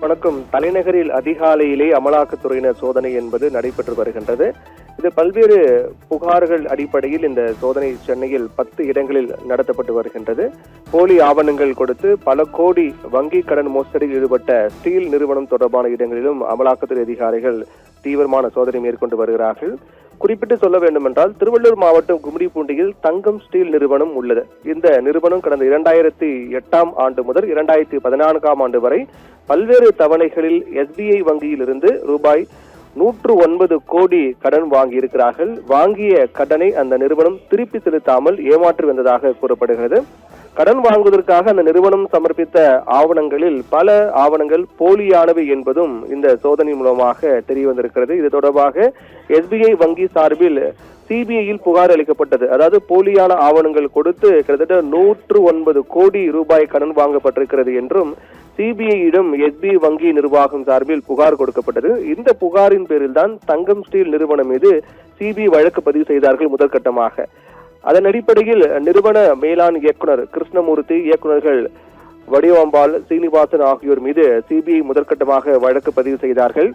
வணக்கம். தலைநகரில் அதிகாலையிலே அமலாக்கத்துறையினர் சோதனை என்பது நடைபெற்று வருகின்றது. இது பல்வேறு புகார்கள் அடிப்படையில் இந்த சோதனை சென்னையில் 10 இடங்களில் நடத்தப்பட்டு வருகின்றது. போலி ஆவணங்கள் கொடுத்து பல கோடி வங்கி கடன் மோசடியில் ஈடுபட்ட ஸ்டீல் நிறுவனம் தொடர்பான இடங்களிலும் அமலாக்கத்துறை அதிகாரிகள் தீவிரமான சோதனை மேற்கொண்டு வருகிறார்கள். குறிப்பிட்டு சொல்ல வேண்டும் என்றால், திருவள்ளூர் மாவட்டம் கும்மிடிப்பூண்டியில் தங்கம் ஸ்டீல் நிறுவனம் உள்ளது. இந்த நிறுவனம் கடந்த 2008ஆம் ஆண்டு முதல் 2014ஆம் ஆண்டு வரை பல்வேறு தவணைகளில் SBI வங்கியில் இருந்து ரூபாய் 109 கோடி கடன் வாங்கியிருக்கிறார்கள். வாங்கிய கடனை அந்த நிறுவனம் திருப்பி செலுத்தாமல் ஏமாற்றி வந்ததாக கூறப்படுகிறது. கடன் வாங்குவதற்காக அந்த நிறுவனம் சமர்ப்பித்த ஆவணங்களில் பல ஆவணங்கள் போலியானவை என்பதும் இந்த சோதனை மூலமாக தெரிய வந்திருக்கிறது. இது தொடர்பாக SBI வங்கி சார்பில் CBIயில் புகார் அளிக்கப்பட்டது. அதாவது போலியான ஆவணங்கள் கொடுத்து கிட்டத்தட்ட 109 கோடி ரூபாய் கடன் வாங்கப்பட்டிருக்கிறது என்றும் CBIயிடம் SBI வங்கி நிர்வாகம் சார்பில் புகார் கொடுக்கப்பட்டது. இந்த புகாரின் பேரில் தான் தங்கம் ஸ்டீல் நிறுவனம் மீது CBI வழக்கு பதிவு செய்தார்கள் முதற்கட்டமாக. அதன் அடிப்படையில் நிறுவன மேலாண் இயக்குனர் கிருஷ்ணமூர்த்தி, இயக்குநர்கள் வடிவம்பால், சீனிவாசன் ஆகியோர் மீது CBI முதற்கட்டமாக வழக்கு பதிவு செய்தார்கள்.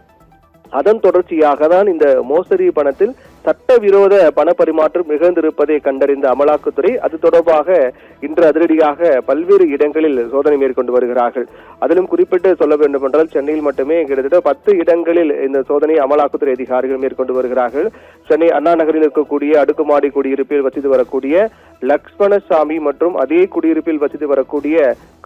அதன் தொடர்ச்சியாக தான் இந்த மோசடி பணத்தில் சட்டவிரோத பண பரிமாற்றம் நிகழ்ந்திருப்பதை கண்டறிந்த அமலாக்கத்துறை அது தொடர்பாக இன்று அதிரடியாக பல்வேறு இடங்களில் சோதனை மேற்கொண்டு வருகிறார்கள். அதிலும் குறிப்பிட்டு சொல்ல வேண்டும் என்றால், சென்னையில் மட்டுமே கிட்டத்தட்ட 10 இடங்களில் இந்த சோதனை அமலாக்கத்துறை அதிகாரிகள் மேற்கொண்டு வருகிறார்கள். சென்னை அண்ணா நகரில் இருக்கக்கூடிய அடுக்குமாடி குடியிருப்பில் வசித்து வரக்கூடிய லக்ஷ்மணசாமி மற்றும் அதே குடியிருப்பில் வசித்து வரக்கூடிய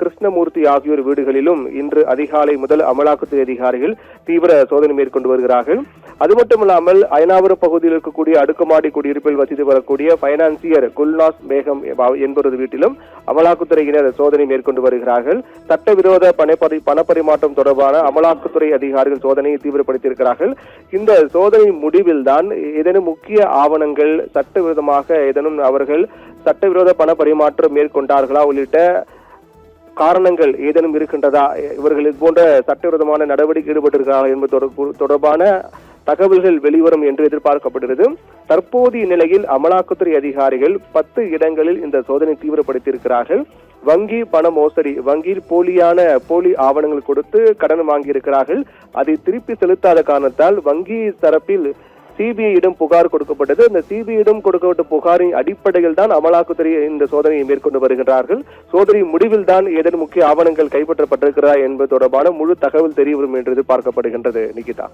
கிருஷ்ணமூர்த்தி ஆகியோர் வீடுகளிலும் இன்று அதிகாலை முதல் அமலாக்கத்துறை அதிகாரிகள் தீவிர சோதனை மேற்கொண்டு வருகிறார்கள். அது மட்டுமில்லாமல் அயனாவரம் பகுதியில் இருக்கக்கூடிய அடுக்குமாடி குடியிருப்பில் வசித்து வரக்கூடிய பைனான்சியர் குல்நாஸ் பேகம் என்பவரது வீட்டிலும் அமலாக்கத்துறையினர் சோதனை மேற்கொண்டு வருகிறார்கள். சட்டவிரோத பண பரிமாற்றம் தொடர்பான அமலாக்கத்துறை அதிகாரிகள் சோதனையை தீவிரப்படுத்தியிருக்கிறார்கள். இந்த சோதனை முடிவில் தான் ஏதேனும் முக்கிய ஆவணங்கள் சட்டவிரோதமாக ஏதேனும் அவர்கள் சட்டவிரோத பண பரிமாற்றம் மேற்கொண்டார்களா உள்ளிட்ட காரணங்கள் ஏதேனும் இருக்கின்றதா, இவர்கள் இது போன்ற சட்டவிரோதமான நடவடிக்கை ஈடுபட்டிருக்கிறார்கள் என்பது தொடர்பான தகவல்கள் வெளிவரும் என்று எதிர்பார்க்கப்படுகிறது. தற்போதைய நிலையில் அமலாக்கத்துறை அதிகாரிகள் 10 இடங்களில் இந்த சோதனை தீவிரப்படுத்தியிருக்கிறார்கள். வங்கி பண மோசடி, வங்கியில் போலி ஆவணங்கள் கொடுத்து கடன் வாங்கியிருக்கிறார்கள். அதை திருப்பி செலுத்தாத காரணத்தால் வங்கி தரப்பில் CBIயிடம் புகார் கொடுக்கப்பட்டது. அந்த CBIயிடம் கொடுக்கப்பட்ட புகாரின் அடிப்படையில் தான் அமலாக்கத்துறை இந்த சோதனையை மேற்கொண்டு வருகிறார்கள். சோதனை முடிவில் தான் ஏதேனும் முக்கிய ஆவணங்கள் கைப்பற்றப்பட்டிருக்கிறதா என்பது தொடர்பான முழு தகவல் தெரிய வரும் என்று எதிர்பார்க்கப்படுகின்றது. நிகிதா.